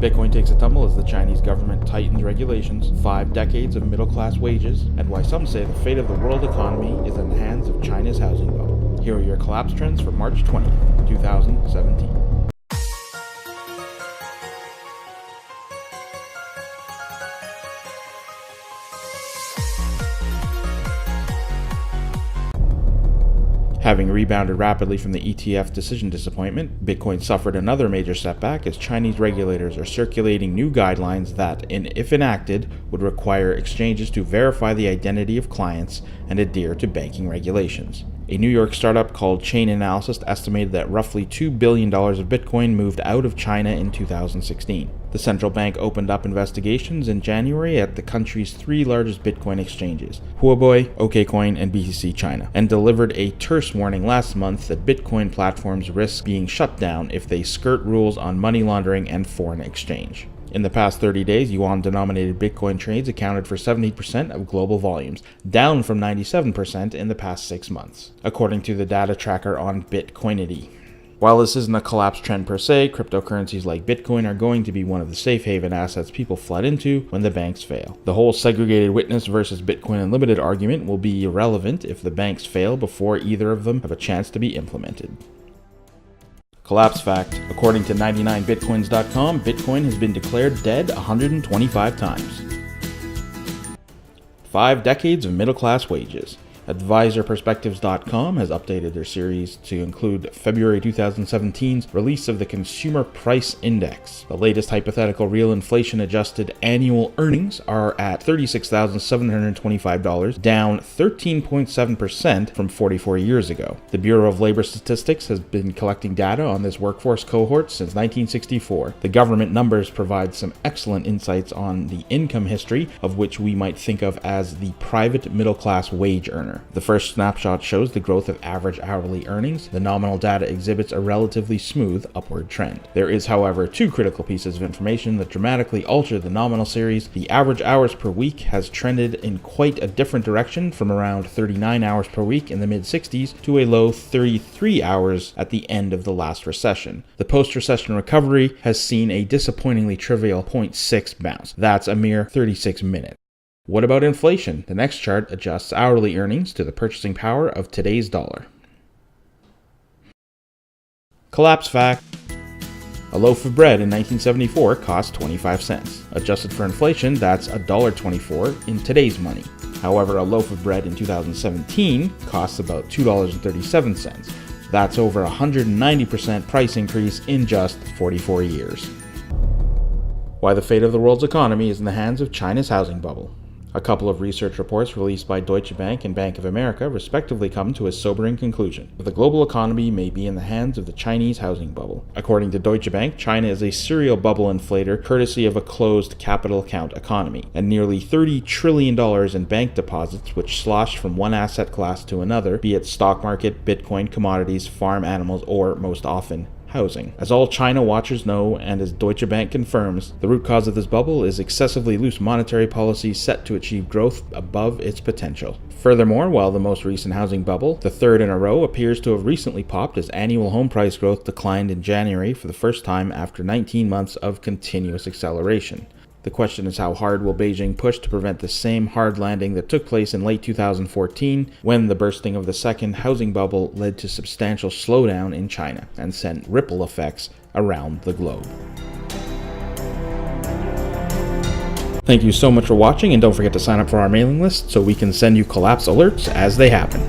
Bitcoin takes a tumble as the Chinese government tightens regulations, 5 decades of middle-class wages, and why some say the fate of the world economy is in the hands of China's housing bubble. Here are your collapse trends for March 20th, 2017. Having rebounded rapidly from the ETF decision disappointment, Bitcoin suffered another major setback as Chinese regulators are circulating new guidelines that, if enacted, would require exchanges to verify the identity of clients and adhere to banking regulations. A New York startup called Chainalysis estimated that roughly $2 billion of Bitcoin moved out of China in 2016. The central bank opened up investigations in January at the country's 3 largest Bitcoin exchanges, Huobi, OKCoin, and BTC China, and delivered a terse warning last month that Bitcoin platforms risk being shut down if they skirt rules on money laundering and foreign exchange. In the past 30 days, yuan-denominated Bitcoin trades accounted for 70% of global volumes, down from 97% in the past 6 months, according to the data tracker on Bitcoinity. While this isn't a collapse trend per se, cryptocurrencies like Bitcoin are going to be one of the safe haven assets people flood into when the banks fail. The whole segregated witness versus Bitcoin Unlimited argument will be irrelevant if the banks fail before either of them have a chance to be implemented. Collapse fact. According to 99bitcoins.com, Bitcoin has been declared dead 125 times. 5 decades of middle-class wages. AdvisorPerspectives.com has updated their series to include February 2017's release of the Consumer Price Index. The latest hypothetical real inflation-adjusted annual earnings are at $36,725, down 13.7% from 44 years ago. The Bureau of Labor Statistics has been collecting data on this workforce cohort since 1964. The government numbers provide some excellent insights on the income history of which we might think of as the private middle-class wage earner. The first snapshot shows the growth of average hourly earnings. The nominal data exhibits a relatively smooth upward trend. There is, however, 2 critical pieces of information that dramatically alter the nominal series. The average hours per week has trended in quite a different direction, from around 39 hours per week in the mid-60s to a low 33 hours at the end of the last recession. The post-recession recovery has seen a disappointingly trivial 0.6 bounce. That's a mere 36 minutes. What about inflation? The next chart adjusts hourly earnings to the purchasing power of today's dollar. Collapse fact. A loaf of bread in 1974 cost 25 cents. Adjusted for inflation, that's $1.24 in today's money. However, a loaf of bread in 2017 costs about $2.37. That's over a 190% price increase in just 44 years. Why the fate of the world's economy is in the hands of China's housing bubble. A couple of research reports released by Deutsche Bank and Bank of America respectively come to a sobering conclusion. The global economy may be in the hands of the Chinese housing bubble. According to Deutsche Bank, China is a serial bubble inflator courtesy of a closed capital account economy, and nearly $30 trillion in bank deposits which slosh from one asset class to another, be it stock market, Bitcoin, commodities, farm animals, or, most often, housing. As all China watchers know, and as Deutsche Bank confirms, the root cause of this bubble is excessively loose monetary policy set to achieve growth above its potential. Furthermore, while the most recent housing bubble, the third in a row, appears to have recently popped as annual home price growth declined in January for the first time after 19 months of continuous acceleration. The question is, how hard will Beijing push to prevent the same hard landing that took place in late 2014 when the bursting of the second housing bubble led to substantial slowdown in China and sent ripple effects around the globe. Thank you so much for watching, and don't forget to sign up for our mailing list so we can send you collapse alerts as they happen.